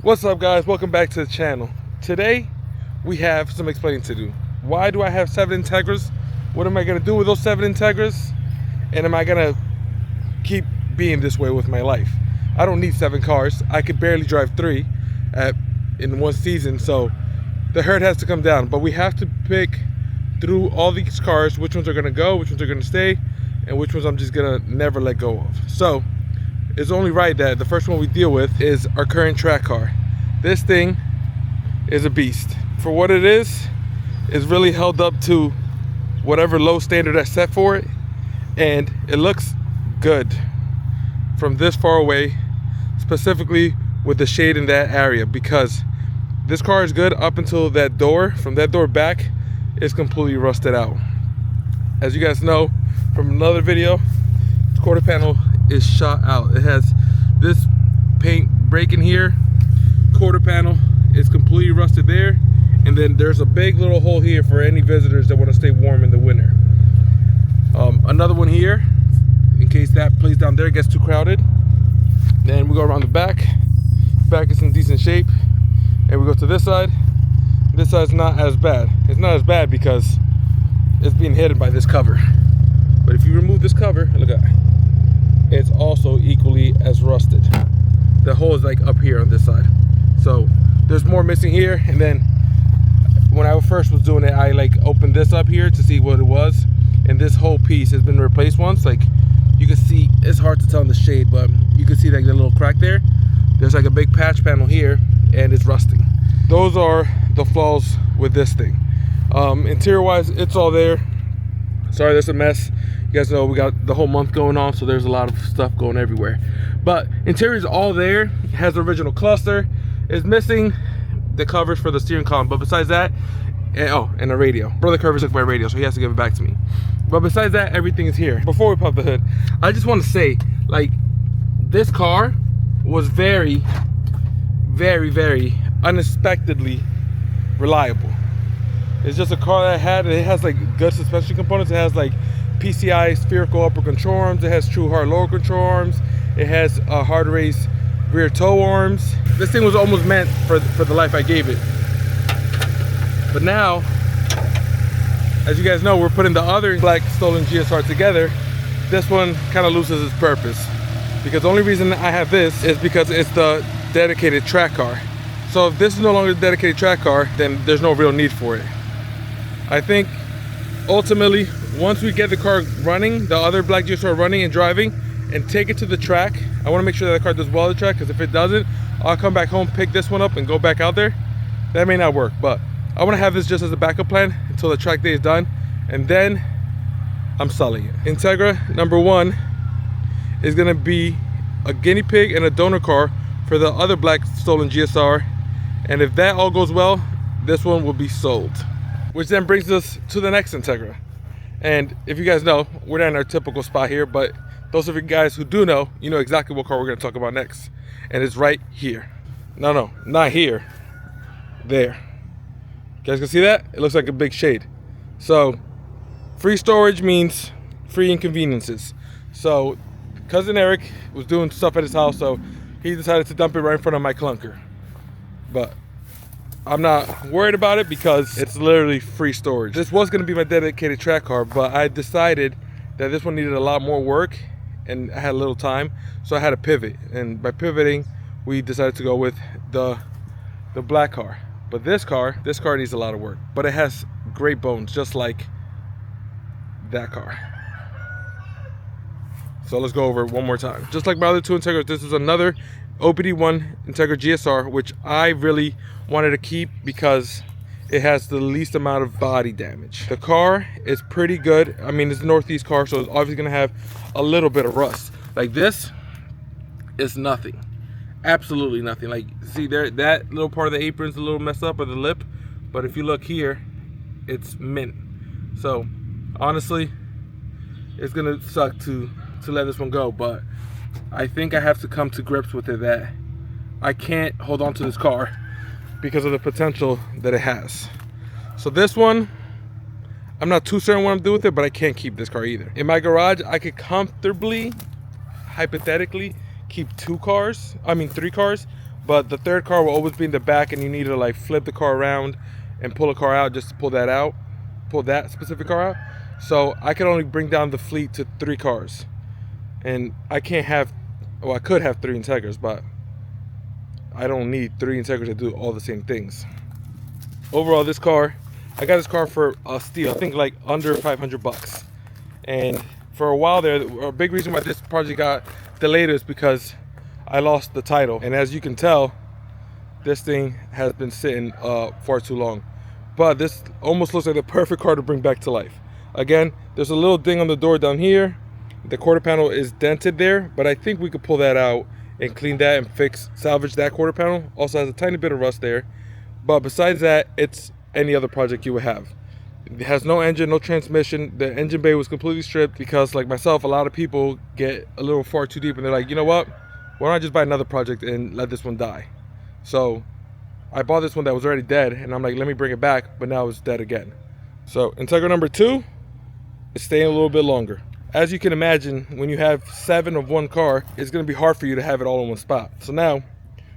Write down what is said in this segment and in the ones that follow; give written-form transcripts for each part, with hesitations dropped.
What's up, guys? Welcome back to the channel. Today we have some explaining to do. Why do I have 7 Integras? What am I going to do with those 7 Integras? And am I going to keep being this way with my life? I don't need 7 cars. I could barely drive 3 in one season, so the herd has to come down. But we have to pick through all these cars which ones are going to go, which ones are going to stay, and which ones I'm just going to never let go of. So it's only right that the first one we deal with is our current track car. This thing is a beast. For what it is really held up to whatever low standard I set for it, and it looks good from this far away, specifically with the shade in that area, because this car is good up until that door. From that door back, it's completely rusted out. As you guys know from another video, the quarter panel is shot out. It has this paint break in here. Quarter panel is completely rusted there, and then there's a big little hole here for any visitors that want to stay warm in the winter. Another one here in case that place down there gets too crowded. Then we go around the back. Back is in decent shape, and we go to this side. This side's not as bad. It's not as bad because it's being hidden by this cover. But if you remove this cover, look at that, it's also equally as rusted. The hole is like up here on this side, so there's more missing here. And then when I first was doing it, I like opened this up here to see what it was, and this whole piece has been replaced once. Like you can see, it's hard to tell in the shade, but you can see like the little crack there. There's like a big patch panel here, and it's rusting. Those are the flaws with this thing. Interior wise, it's all there. Sorry, there's a mess. You guys know we got the whole month going on, so there's a lot of stuff going everywhere. But interior is all there. It has the original cluster. It's missing the covers for the steering column, but besides that, and a radio. Brother Curvis took my radio, so he has to give it back to me. But besides that, everything is here. Before we pop the hood, I just want to say, like, this car was very, very, very unexpectedly reliable. It's just a car that it has like good suspension components. It has like PCI spherical upper control arms. It has true hard lower control arms. It has hard race rear toe arms. This thing was almost meant for the life I gave it. But now, as you guys know, we're putting the other black stolen GSR together. This one kind of loses its purpose, because the only reason I have this is because it's the dedicated track car. So if this is no longer the dedicated track car, then there's no real need for it. I think ultimately, once we get the car running, the other black GSR running and driving, and take it to the track, I want to make sure that the car does well at the track, because if it doesn't, I'll come back home, pick this one up, and go back out there. That may not work, but I want to have this just as a backup plan until the track day is done, and then I'm selling it. Integra number 1 is going to be a guinea pig and a donor car for the other black stolen GSR, and if that all goes well, this one will be sold. Which then brings us to the next Integra. And if you guys know, we're not in our typical spot here, but those of you guys who do know, you know exactly what car we're going to talk about next. And it's right here. No, not here. There. You guys can see that? It looks like a big shade. So, free storage means free inconveniences. So, cousin Eric was doing stuff at his house, so he decided to dump it right in front of my clunker. But I'm not worried about it because it's literally free storage. This was going to be my dedicated track car, but I decided that this one needed a lot more work and I had a little time, so I had to pivot. And by pivoting, we decided to go with the black car. But this car needs a lot of work, but it has great bones, just like that car. So let's go over it one more time. Just like my other 2 Integras, this is another OBD1 Integra GSR, which I really wanted to keep because it has the least amount of body damage. The car is pretty good. I mean, it's a Northeast car, so it's obviously gonna have a little bit of rust. Like this is nothing, absolutely nothing. Like, see there, that little part of the apron's a little messed up, or the lip, but if you look here, it's mint. So honestly, it's gonna suck to let this one go, but I think I have to come to grips with it that I can't hold on to this car because of the potential that it has. So this one, I'm not too certain what I'm doing with it, but I can't keep this car either. In my garage, I could comfortably, hypothetically, keep 3 cars, but the third car will always be in the back, and you need to like flip the car around and pull a car out just to pull that specific car out. So I can only bring down the fleet to 3 cars, and I can't have, well, I could have 3 Integras, but I don't need 3 Integras to do all the same things. Overall, this car, I got this car for a steal. I think like under 500 bucks. And for a while there, a big reason why this project got delayed is because I lost the title. And as you can tell, this thing has been sitting far too long. But this almost looks like the perfect car to bring back to life. Again, there's a little ding on the door down here. The quarter panel is dented there, but I think we could pull that out and clean that and salvage that quarter panel. Also has a tiny bit of rust there. But besides that, it's any other project you would have. It has no engine, no transmission. The engine bay was completely stripped because, like myself, a lot of people get a little far too deep and they're like, you know what? Why don't I just buy another project and let this one die? So I bought this one that was already dead, and I'm like, let me bring it back, but now it's dead again. So Integra number 2 is staying a little bit longer. As you can imagine, when you have 7 of one car, it's gonna be hard for you to have it all in one spot. So now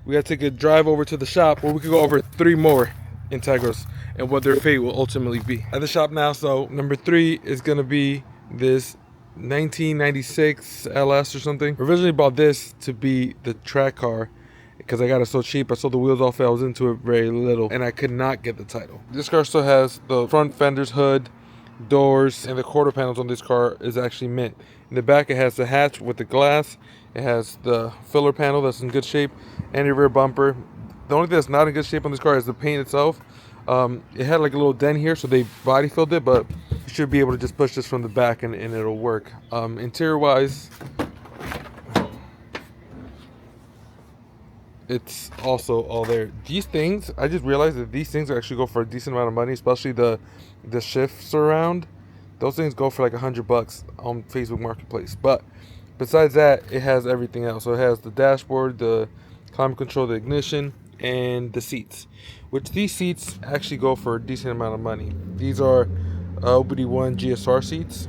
we gotta take a drive over to the shop where we could go over 3 more Integras and what their fate will ultimately be. At the shop now, so number 3 is gonna be this 1996 LS or something. Originally bought this to be the track car because I got it so cheap. I sold the wheels off, I was into it very little, and I could not get the title. This car still has the front fenders, hood, doors, and the quarter panels on this car is actually mint. In the back, it has the hatch with the glass. It has the filler panel that's in good shape, and the rear bumper. The only thing that's not in good shape on this car is the paint itself. It had like a little dent here, so they body filled it, but you should be able to just push this from the back and it'll work. Interior wise, it's also all there. These things, I just realized that these things actually go for a decent amount of money, especially the shift surround. Those things go for like $100 on Facebook Marketplace. But besides that, it has everything else. So it has the dashboard, the climate control, the ignition, and the seats, which these seats actually go for a decent amount of money. These are OBD1 GSR seats.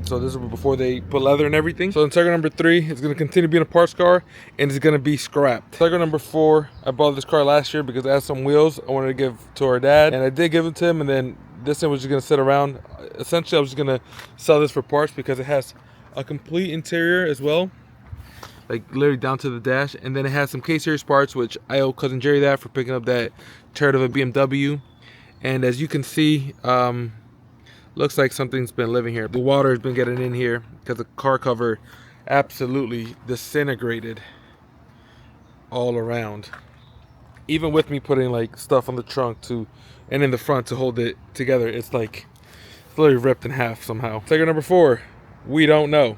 So this is before they put leather and everything. So Integra number 3 is going to continue being a parts car, and it's going to be scrapped. Integra number 4, I bought this car last year because it has some wheels I wanted to give to our dad, and I did give it to him, and then this thing was just going to sit around. Essentially, I was just going to sell this for parts because it has a complete interior as well, like literally down to the dash, and then it has some K-Series parts, which I owe cousin Jerry that for picking up that turd of a BMW. And as you can see, looks like something's been living here. The water has been getting in here because the car cover absolutely disintegrated all around. Even with me putting like stuff on the trunk and in the front to hold it together, it's like it's literally ripped in half somehow. Integra number 4, we don't know.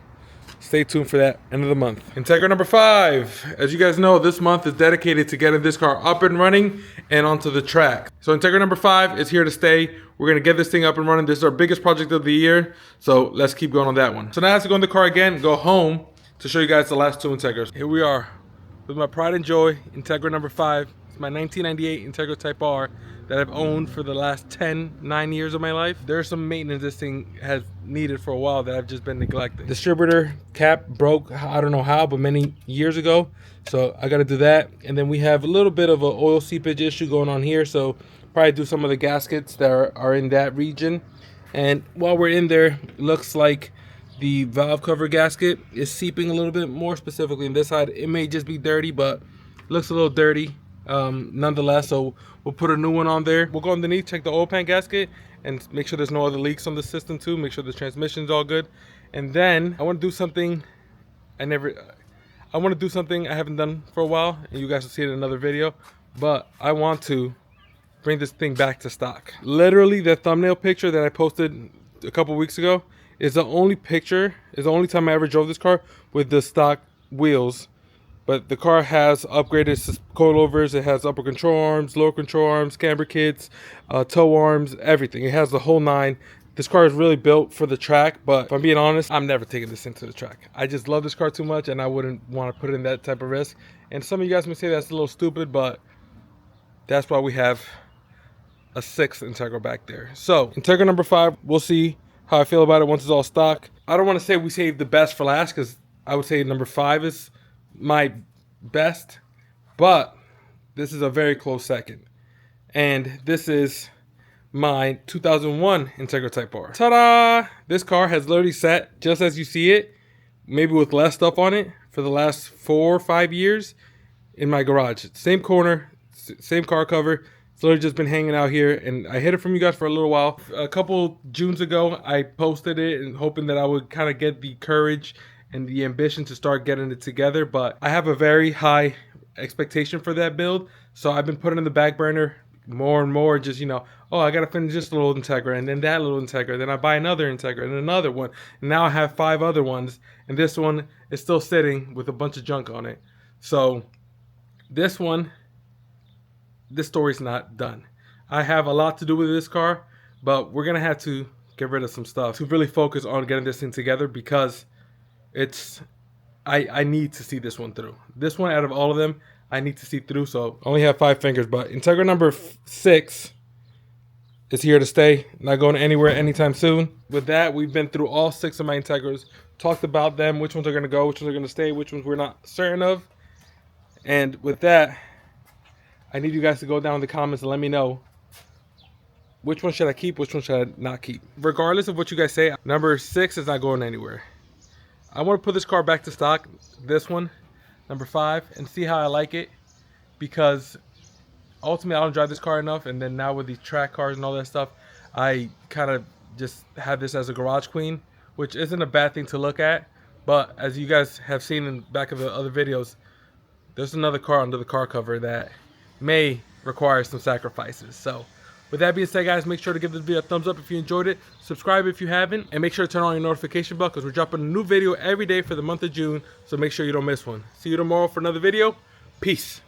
Stay tuned for that end of the month. Integra number 5. As you guys know, this month is dedicated to getting this car up and running and onto the track. So Integra number 5 is here to stay. We're gonna get this thing up and running. This is our biggest project of the year, so let's keep going on that one. So now I have to go in the car again, go home to show you guys the last 2 Integras. Here we are with my pride and joy Integra number 5. It's my 1998 Integra Type R that I've owned for the last 9 years of my life. There's some maintenance this thing has needed for a while that I've just been neglecting. Distributor cap broke, I don't know how, but many years ago. So I gotta do that. And then we have a little bit of an oil seepage issue going on here. So probably do some of the gaskets that are in that region. And while we're in there, it looks like the valve cover gasket is seeping a little bit more, specifically on this side. It may just be dirty, but it looks a little dirty. Nonetheless, so we'll put a new one on there. We'll go underneath, check the oil pan gasket, and make sure there's no other leaks on the system too. Make sure the transmission's all good. And then I want to do something I want to do something I haven't done for a while, and you guys will see it in another video. But I want to bring this thing back to stock. Literally, the thumbnail picture that I posted a couple weeks ago is the only time I ever drove this car with the stock wheels. But the car has upgraded coilovers. It has upper control arms, lower control arms, camber kits, tow arms, everything. It has the whole 9. This car is really built for the track, but if I'm being honest, I'm never taking this into the track. I just love this car too much, and I wouldn't want to put it in that type of risk. And some of you guys may say that's a little stupid, but that's why we have a 6th Integra back there. So Integra number 5, we'll see how I feel about it once it's all stock. I don't want to say we saved the best for last, because I would say number 5 is my best, but this is a very close second. And this is my 2001 Integra Type R. Ta-da! This car has literally sat just as you see it, maybe with less stuff on it, for the last 4 or 5 years in my garage. Same corner, same car cover. It's literally just been hanging out here, and I hid it from you guys for a little while. A couple Junes ago, I posted it and hoping that I would kind of get the courage and the ambition to start getting it together, but I have a very high expectation for that build, so I've been putting in the back burner more and more, just, you know, oh, I gotta finish this little Integra, and then that little Integra, then I buy another Integra, and another one, and now I have 5 other ones, and this one is still sitting with a bunch of junk on it. So this story's not done. I have a lot to do with this car, but we're gonna have to get rid of some stuff to really focus on getting this thing together, because I need to see this one through. This one, out of all of them, I need to see through. So I only have 5 fingers, but Integra number 6 is here to stay, not going anywhere anytime soon. With that, we've been through all 6 of my Integras, talked about them, which ones are gonna go, which ones are gonna stay, which ones we're not certain of. And with that, I need you guys to go down in the comments and let me know which one should I keep, which one should I not keep. Regardless of what you guys say, number 6 is not going anywhere. I want to put this car back to stock, this one, number 5, and see how I like it, because ultimately I don't drive this car enough, and then now with these track cars and all that stuff, I kind of just have this as a garage queen, which isn't a bad thing to look at, but as you guys have seen in the back of the other videos, there's another car under the car cover that may require some sacrifices. So with that being said, guys, make sure to give this video a thumbs up if you enjoyed it, subscribe if you haven't, and make sure to turn on your notification bell, because we're dropping a new video every day for the month of June, so make sure you don't miss one. See you tomorrow for another video. Peace.